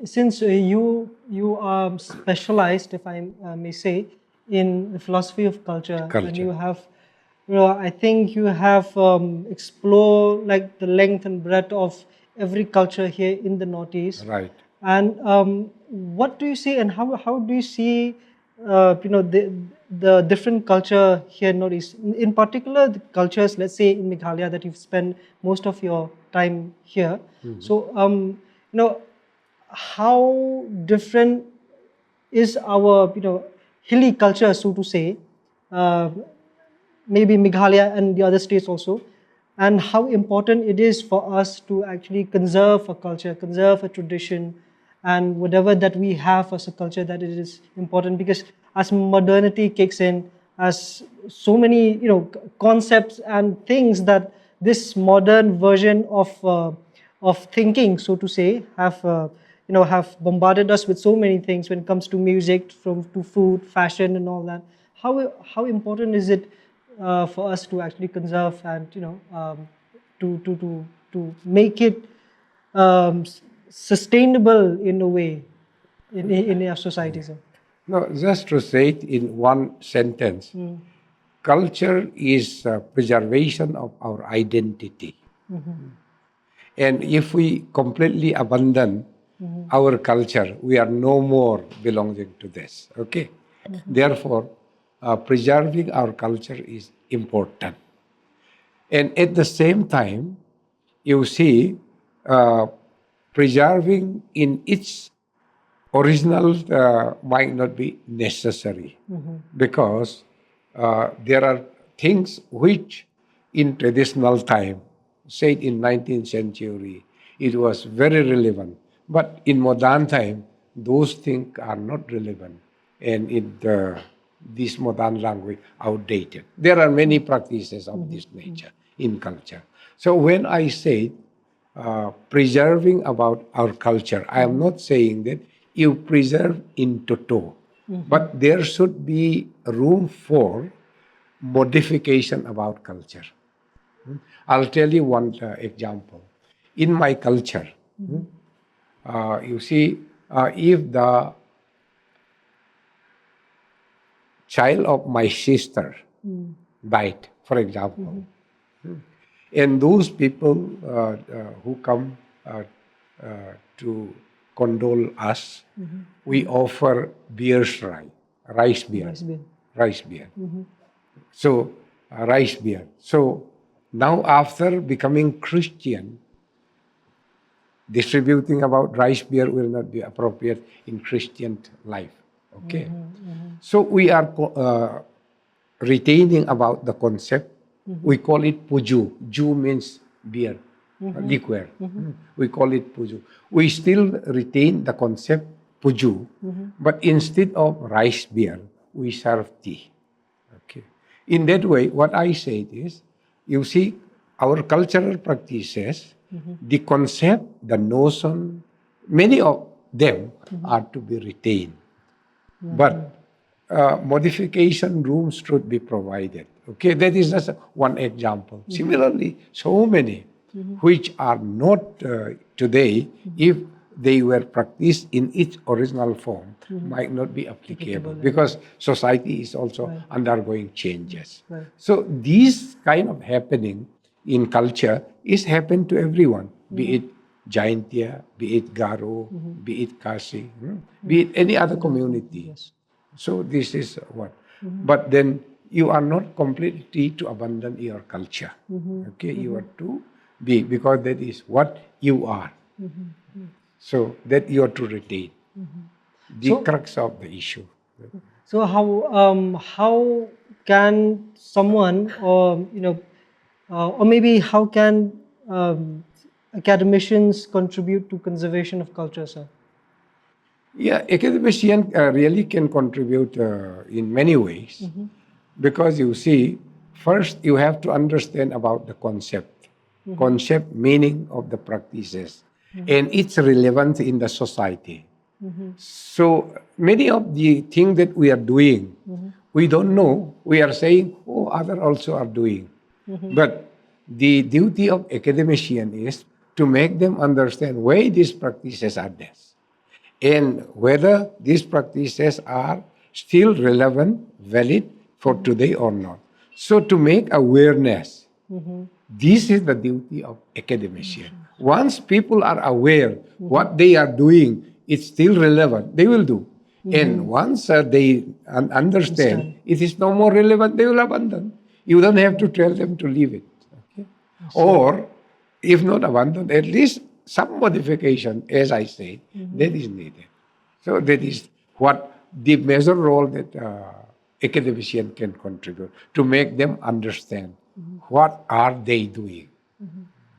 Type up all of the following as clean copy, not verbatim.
Since you are specialized, if I may say, in the philosophy of culture, and Culture. you have, I think you have explored like the length and breadth of every culture here in the Northeast. Right. And what do you see, and how do you see, the different culture here in Northeast? In particular, the cultures, let's say in Meghalaya, that you've spent most of your time here. So, how different is our hilly culture, so to say, uh, maybe Meghalaya and the other states also, and how important it is for us to actually conserve a culture, conserve a tradition, and whatever that we have as a culture, that it is important, because as modernity kicks in, as so many concepts and things that this modern version of thinking, so to say, have bombarded us with so many things when it comes to music, from to food, fashion, and all that. How important is it for us to actually conserve and to make it sustainable in a way in our society, sir? No, just to say it in one sentence, culture is preservation of our identity. And if we completely abandon our culture, we are no more belonging to this. Okay? Therefore, preserving our culture is important. And at the same time, you see, uh, preserving in its original might not be necessary because there are things which in traditional time, said in 19th century, it was very relevant. But in modern time, those things are not relevant. And in this modern language, outdated. There are many practices of this nature in culture. So when I say preserving about our culture, I am not saying that you preserve in toto, but there should be room for modification about culture. I'll tell you one example. In my culture, you see, if the child of my sister died, for example, and those people who come to condole us, we offer beers, rice beer, Rice bin. rice beer. So, rice beer. So, now after becoming Christian, distributing about rice beer will not be appropriate in Christian life. Okay. So, we are retaining about the concept. We call it puju. Ju means beer, liquor. We call it puju. We still retain the concept puju, but instead of rice beer, we serve tea. Okay. In that way, what I said is, you see, our cultural practices, the concept, the notion, many of them are to be retained. But modification rooms should be provided. Okay, that is just one example. Similarly, so many which are not today, if they were practiced in its original form, might not be applicable because society is also undergoing changes. Right. So this kind of happening in culture is happen to everyone, be it Jaintia, be it Garo, be it Kasi, be it any other community. Yes. So this is what. But then you are not completely to abandon your culture. Okay, you are to be, because that is what you are. So that you are to retain. The So- crux of the issue. So how can someone, or maybe how can academicians contribute to conservation of culture, sir? Yeah, academician really can contribute in many ways because you see, first you have to understand about the concept meaning of the practices and its relevance in the society. So many of the things that we are doing, we don't know. We are saying, oh, other also are doing. But the duty of academician is to make them understand why these practices are there. and whether these practices are still relevant, valid for today or not. So to make awareness, this is the duty of academician. Once people are aware what they are doing is still relevant, they will do. And once they understand it is no more relevant, they will abandon. You don't have to tell them to leave it. Okay? Or, if not abandon, at least some modification, as I said, that is needed. So that is what the major role that academician can contribute to make them understand what are they doing.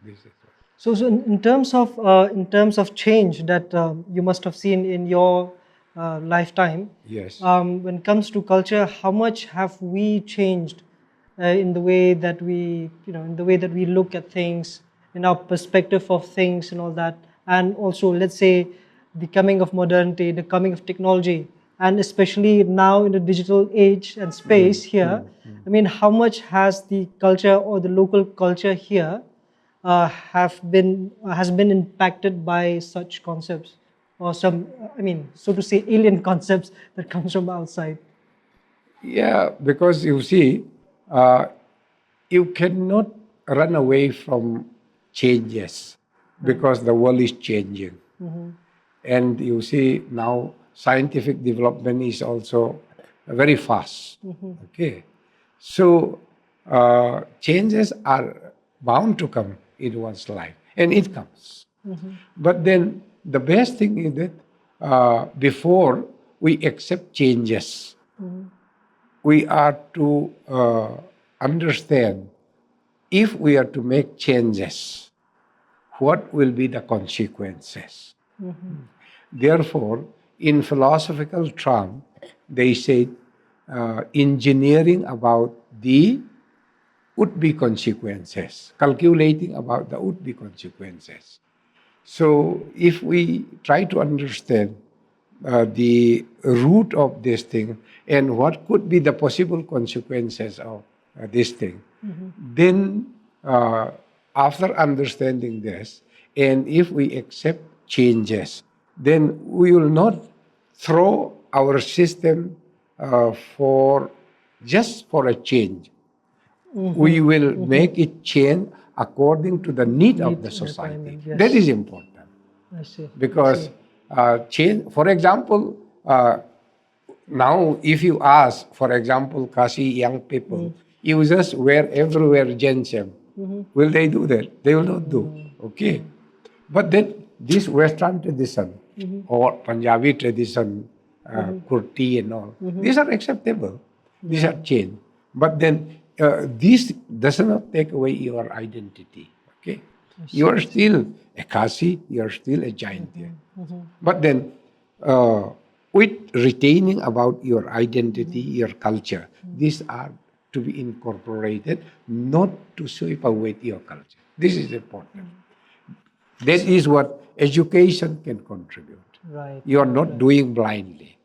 This is So in terms of change that you must have seen in your lifetime, yes. when it comes to culture, how much have we changed in the way that we, in the way that we look at things, in our perspective of things, and all that, and also, let's say, the coming of modernity, the coming of technology, and especially now in the digital age and space here. I mean, how much has the culture or the local culture here has been impacted by such concepts, or some, I mean, so to say, alien concepts that comes from outside? Yeah, because you see, uh, you cannot run away from changes because the world is changing. And you see now scientific development is also very fast. Okay. So changes are bound to come in one's life, and it comes. But then the best thing is that before we accept changes, we are to understand if we are to make changes, what will be the consequences. Therefore, in philosophical terms, they say engineering about the would-be consequences, calculating about the would-be consequences. So if we try to understand the root of this thing and what could be the possible consequences of this thing, then after understanding this, and if we accept changes, then we will not throw our system for just for a change. We will make it change according to the need of the society. Requirement, yes. That is important I see. because change. For example, now if you ask, for example, Kasi young people, you just wear everywhere ginseng. Will they do that? They will not do. Okay, but then this Western tradition or Punjabi tradition, kurti and all, these are acceptable. These are change. But then this does not take away your identity. Okay, you are still a Kasi, you are still a giant. But then with retaining about your identity, your culture, these are to be incorporated, not to sweep away your culture. This is important. That is what education can contribute. Right. You are not doing blindly.